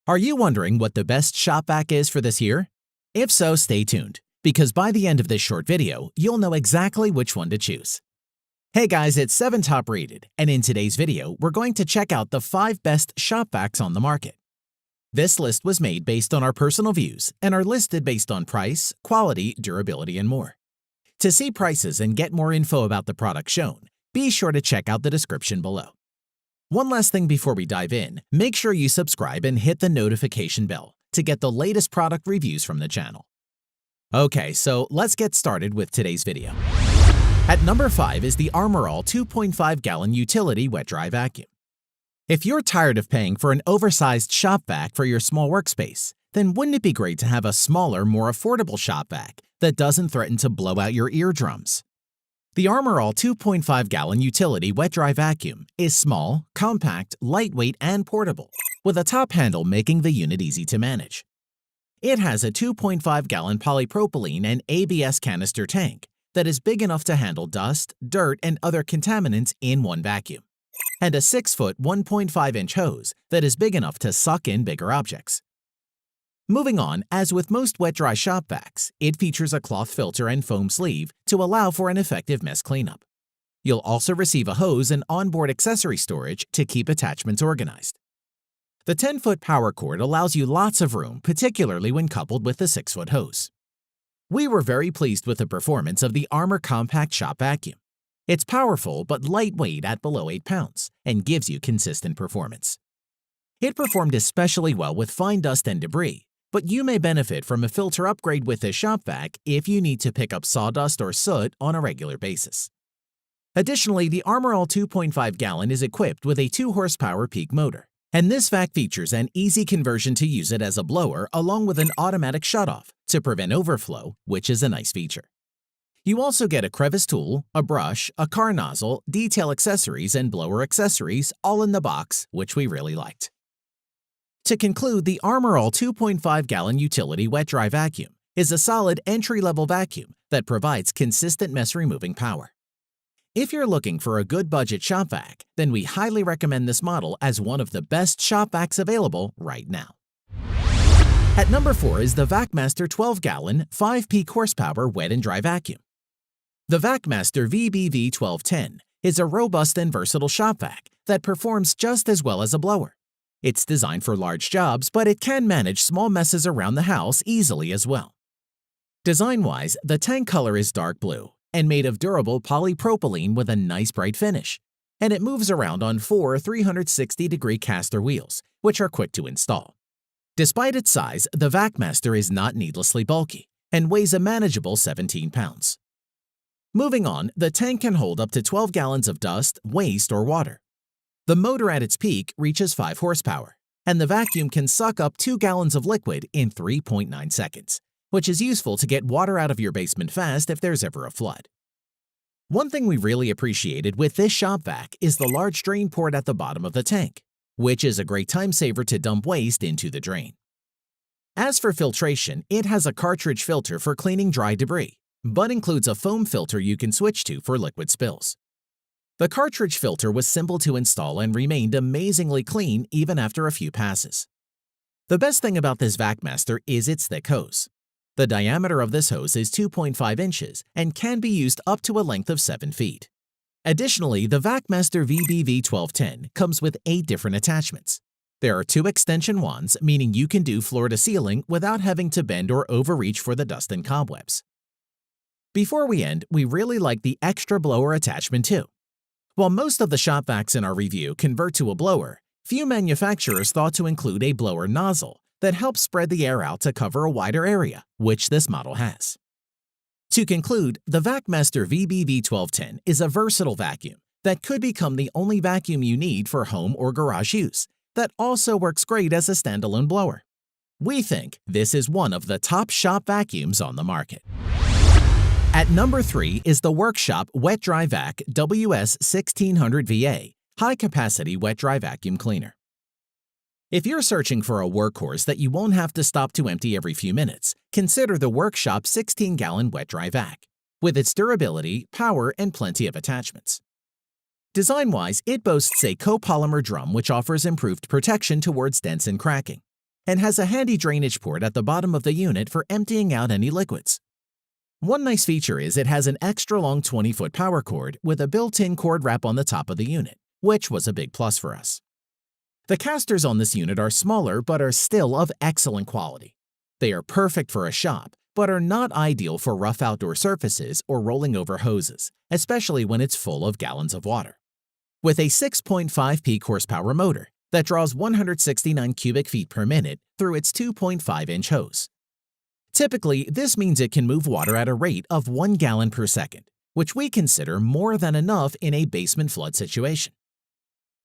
Are you wondering what the best shop vac is for this year? If so, stay tuned, because by the end of this short video, you'll know exactly which one to choose. Hey guys, it's 7 Top Rated, and in today's video, we're going to check out the 5 best shop vacs on the market. This list was made based on our personal views and are listed based on price, quality, durability, and more. To see prices and get more info about the product shown, be sure to check out the description below. One last thing before we dive in, make sure you subscribe and hit the notification bell to get the latest product reviews from the channel. Okay, so let's get started with today's video. At number 5 is the Armor All 2.5-gallon Utility Wet-Dry Vacuum. If you're tired of paying for an oversized shop vac for your small workspace, then wouldn't it be great to have a smaller, more affordable shop vac that doesn't threaten to blow out your eardrums? The Armor All 2.5-gallon Utility Wet-Dry Vacuum is small, compact, lightweight, and portable, with a top handle making the unit easy to manage. It has a 2.5-gallon polypropylene and ABS canister tank that is big enough to handle dust, dirt, and other contaminants in one vacuum, and a 6-foot 1.5-inch hose that is big enough to suck in bigger objects. Moving on, as with most wet-dry shop vacs, it features a cloth filter and foam sleeve to allow for an effective mess cleanup. You'll also receive a hose and onboard accessory storage to keep attachments organized. The 10-foot power cord allows you lots of room, particularly when coupled with the 6-foot hose. We were very pleased with the performance of the Armor Compact Shop Vacuum. It's powerful but lightweight at below 8 pounds and gives you consistent performance. It performed especially well with fine dust and debris, but you may benefit from a filter upgrade with this shop vac if you need to pick up sawdust or soot on a regular basis. Additionally, the Armor All 2.5-gallon is equipped with a 2-horsepower peak motor, and this vac features an easy conversion to use it as a blower along with an automatic shutoff to prevent overflow, which is a nice feature. You also get a crevice tool, a brush, a car nozzle, detail accessories, and blower accessories all in the box, which we really liked. To conclude, the Armor All 2.5-gallon Utility Wet-Dry Vacuum is a solid entry-level vacuum that provides consistent mess-removing power. If you're looking for a good budget shop vac, then we highly recommend this model as one of the best shop vacs available right now. At number 4 is the VacMaster 12-gallon 5-peak horsepower wet and dry vacuum. The VacMaster VBV1210 is a robust and versatile shop vac that performs just as well as a blower. It's designed for large jobs, but it can manage small messes around the house easily as well. Design-wise, the tank color is dark blue and made of durable polypropylene with a nice bright finish, and it moves around on 4 360-degree caster wheels, which are quick to install. Despite its size, the VacMaster is not needlessly bulky and weighs a manageable 17 pounds. Moving on, the tank can hold up to 12 gallons of dust, waste, or water. The motor at its peak reaches 5 horsepower, and the vacuum can suck up 2 gallons of liquid in 3.9 seconds, which is useful to get water out of your basement fast if there's ever a flood. One thing we really appreciated with this shop vac is the large drain port at the bottom of the tank, which is a great time saver to dump waste into the drain. As for filtration, it has a cartridge filter for cleaning dry debris, but includes a foam filter you can switch to for liquid spills. The cartridge filter was simple to install and remained amazingly clean even after a few passes. The best thing about this VacMaster is its thick hose. The diameter of this hose is 2.5 inches and can be used up to a length of 7 feet. Additionally, the VacMaster VBV1210 comes with 8 different attachments. There are 2 extension wands, meaning you can do floor to ceiling without having to bend or overreach for the dust and cobwebs. Before we end, we really like the extra blower attachment too. While most of the shop vacs in our review convert to a blower, few manufacturers thought to include a blower nozzle that helps spread the air out to cover a wider area, which this model has. To conclude, the VacMaster VBV1210 is a versatile vacuum that could become the only vacuum you need for home or garage use that also works great as a standalone blower. We think this is one of the top shop vacuums on the market. At number 3 is the Workshop Wet-Dry Vac WS1600VA High-Capacity Wet-Dry Vacuum Cleaner. If you're searching for a workhorse that you won't have to stop to empty every few minutes, consider the Workshop 16-gallon wet-dry vac, with its durability, power, and plenty of attachments. Design-wise, it boasts a copolymer drum which offers improved protection towards dents and cracking. and has a handy drainage port at the bottom of the unit for emptying out any liquids. One nice feature is it has an extra long 20-foot power cord with a built-in cord wrap on the top of the unit, which was a big plus for us. The casters on this unit are smaller but are still of excellent quality. They are perfect for a shop, but are not ideal for rough outdoor surfaces or rolling over hoses, especially when it's full of gallons of water. With a 6.5 peak horsepower motor that draws 169 cubic feet per minute through its 2.5-inch hose. Typically, this means it can move water at a rate of 1 gallon per second, which we consider more than enough in a basement flood situation.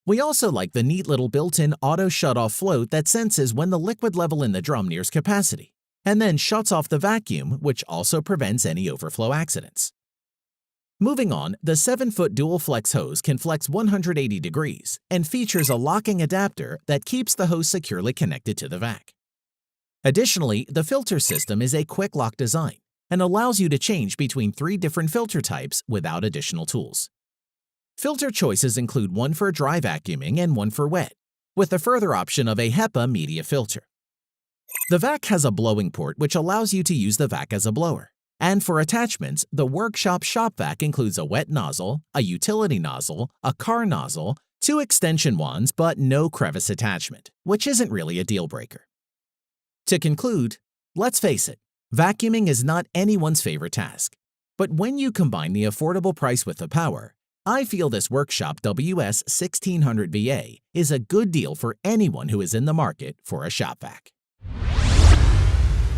We also like the neat little built-in auto shut-off float that senses when the liquid level in the drum nears capacity, and then shuts off the vacuum, which also prevents any overflow accidents. Moving on, the 7-foot dual flex hose can flex 180 degrees and features a locking adapter that keeps the hose securely connected to the vac. Additionally, the filter system is a quick lock design and allows you to change between 3 different filter types without additional tools. Filter choices include one for dry vacuuming and one for wet, with the further option of a HEPA media filter. The vac has a blowing port which allows you to use the vac as a blower. And for attachments, the Workshop Shop Vac includes a wet nozzle, a utility nozzle, a car nozzle, 2 extension wands, but no crevice attachment, which isn't really a deal breaker. To conclude, let's face it, vacuuming is not anyone's favorite task. But when you combine the affordable price with the power, I feel this Workshop WS1600 VA is a good deal for anyone who is in the market for a shop vac.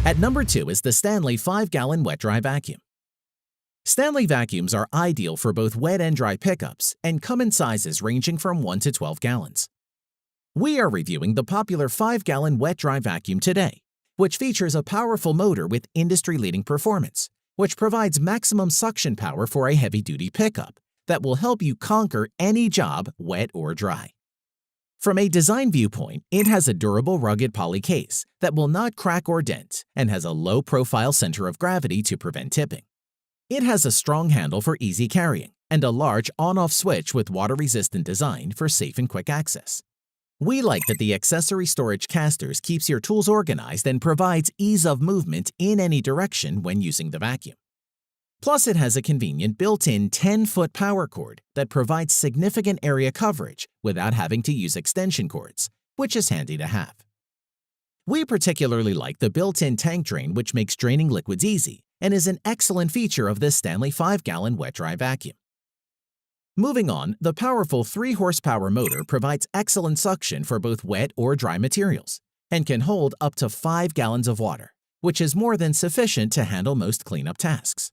At number 2 is the Stanley 5-gallon wet-dry vacuum. Stanley vacuums are ideal for both wet and dry pickups and come in sizes ranging from 1 to 12 gallons. We are reviewing the popular 5-gallon wet-dry vacuum today, which features a powerful motor with industry-leading performance, which provides maximum suction power for a heavy-duty pickup that will help you conquer any job, wet or dry. From a design viewpoint, it has a durable, rugged poly case that will not crack or dent and has a low-profile center of gravity to prevent tipping. It has a strong handle for easy carrying and a large on-off switch with water-resistant design for safe and quick access. We like that the accessory storage casters keeps your tools organized and provides ease of movement in any direction when using the vacuum. Plus, it has a convenient built-in 10-foot power cord that provides significant area coverage without having to use extension cords, which is handy to have. We particularly like the built-in tank drain, which makes draining liquids easy and is an excellent feature of this Stanley 5-gallon wet-dry vacuum. Moving on, the powerful 3-horsepower motor provides excellent suction for both wet or dry materials and can hold up to 5 gallons of water, which is more than sufficient to handle most cleanup tasks.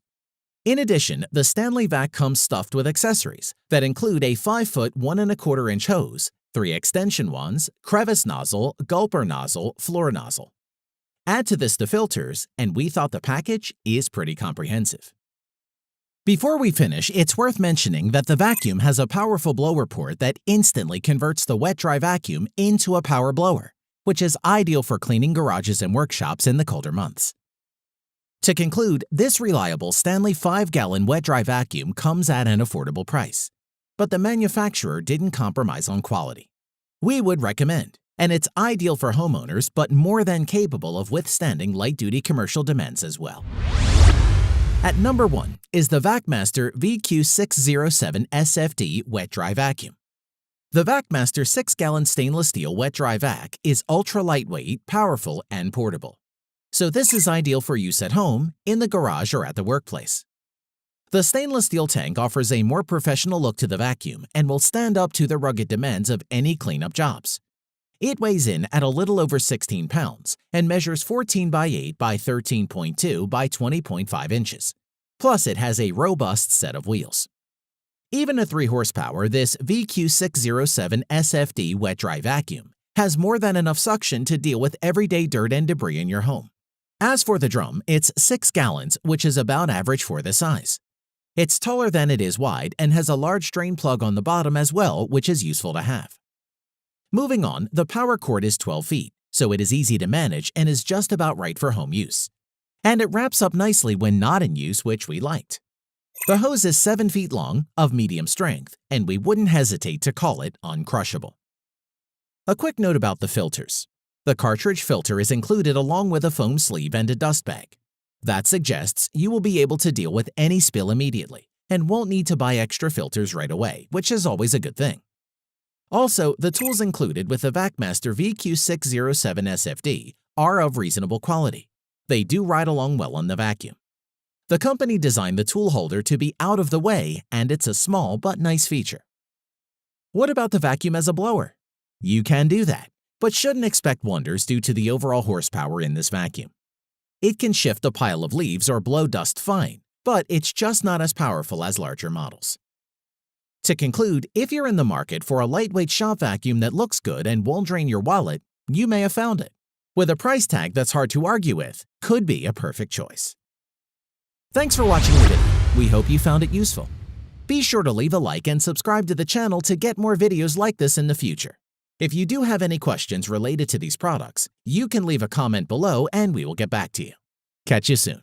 In addition, the Stanley Vac comes stuffed with accessories that include a 5-foot 1¼ inch hose, 3 extension wands, crevice nozzle, gulper nozzle, floor nozzle. Add to this the filters, and we thought the package is pretty comprehensive. Before we finish, it's worth mentioning that the vacuum has a powerful blower port that instantly converts the wet-dry vacuum into a power blower, which is ideal for cleaning garages and workshops in the colder months. To conclude, this reliable Stanley 5-gallon wet-dry vacuum comes at an affordable price, but the manufacturer didn't compromise on quality. We would recommend, and it's ideal for homeowners but more than capable of withstanding light-duty commercial demands as well. At number 1 is the VacMaster VQ607 SFD wet-dry vacuum. The VacMaster 6-gallon stainless steel wet-dry vac is ultra-lightweight, powerful, and portable. So this is ideal for use at home, in the garage, or at the workplace. The stainless steel tank offers a more professional look to the vacuum and will stand up to the rugged demands of any cleanup jobs. It weighs in at a little over 16 pounds and measures 14 by 8 by 13.2 by 20.5 inches. Plus, it has a robust set of wheels. Even at 3 horsepower, this VQ607 SFD wet-dry vacuum has more than enough suction to deal with everyday dirt and debris in your home. As for the drum, it's 6 gallons, which is about average for the size. It's taller than it is wide and has a large drain plug on the bottom as well, which is useful to have. Moving on, the power cord is 12 feet, so it is easy to manage and is just about right for home use. And it wraps up nicely when not in use, which we liked. The hose is 7 feet long, of medium strength, and we wouldn't hesitate to call it uncrushable. A quick note about the filters. The cartridge filter is included along with a foam sleeve and a dust bag. That suggests you will be able to deal with any spill immediately and won't need to buy extra filters right away, which is always a good thing. Also, the tools included with the VacMaster VQ607 SFD are of reasonable quality. They do ride along well on the vacuum. The company designed the tool holder to be out of the way, and it's a small but nice feature. What about the vacuum as a blower? You can do that, but shouldn't expect wonders due to the overall horsepower in this vacuum. It can shift a pile of leaves or blow dust fine, but it's just not as powerful as larger models. To conclude, if you're in the market for a lightweight shop vacuum that looks good and won't drain your wallet, you may have found it. With a price tag that's hard to argue with, could be a perfect choice. Thanks for watching the video. We hope you found it useful. Be sure to leave a like and subscribe to the channel to get more videos like this in the future. If you do have any questions related to these products, you can leave a comment below and we will get back to you. Catch you soon.